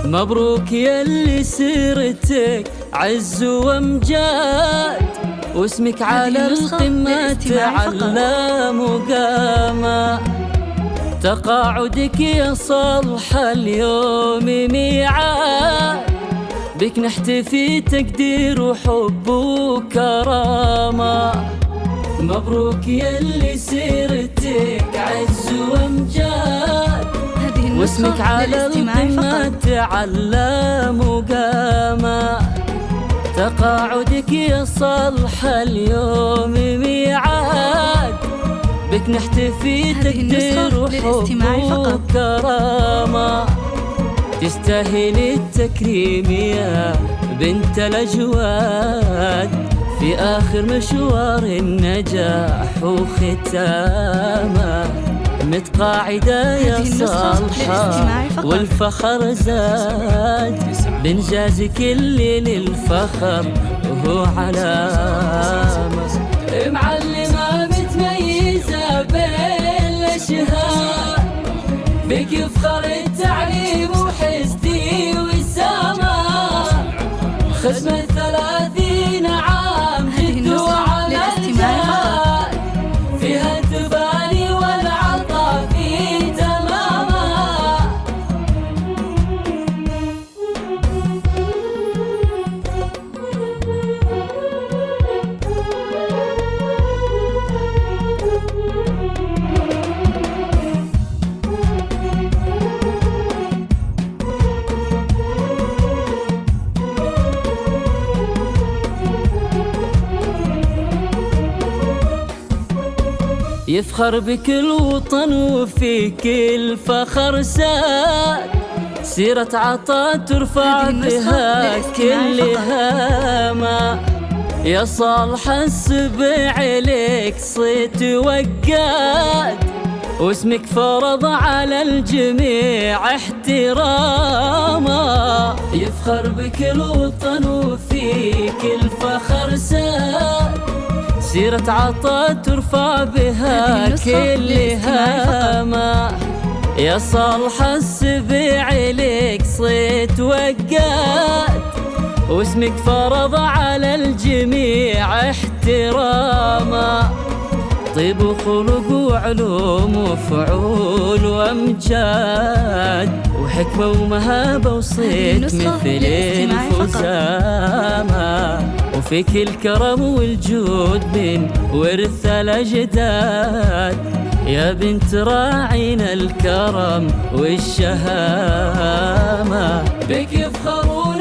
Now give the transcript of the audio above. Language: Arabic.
مبروك يلي سيرتك عز وامجاد، واسمك على القمة تعلى مقامة. تقاعدك يا صالح اليوم ميعاد، بك نحتفي تقدير وحب وكرامة. مبروك يلي سيرتك عز وامجاد، واسمك على القمة تعلى مقامة. تقاعدك يا صالح اليوم ميعاد، بك نحتفي تقدير وحب وكرامة. تستاهل التكريم يا بنت الأجواد، في آخر مشوار النجاح وختامه. متقاعدة يا صالحة والفخر زاد، بإنجازك اللي للفخر وهو علامة. معلمة متميزة بين الأشهار، بك يفخر التعليم وحزتي وسامة. خدمة 30 عام جد وعلى الجاد، فيها التباني والعطاء في تمامه. يفخر بك الوطن وفيك الفخر ساد، سيرة عطاء ترفع بها كل هامة. يا صالح السبع لك صيت وقاد، واسمك فرض على الجميع احتراما. يفخر بك الوطن وفيك الفخر ساد، سيرة عطاء ترفع بها كل هامة. يا صالح السبع لك صيت وقاد، واسمك فرض على الجميع احتراما. طيب وخلق وعلوم وفعول وامجاد، وحكمة ومهابة وصيت مثل الفزامة. وفيك الكرم والجود من ورث الأجداد، يا بنت راعينا الكرم والشهامة. بك يفخرون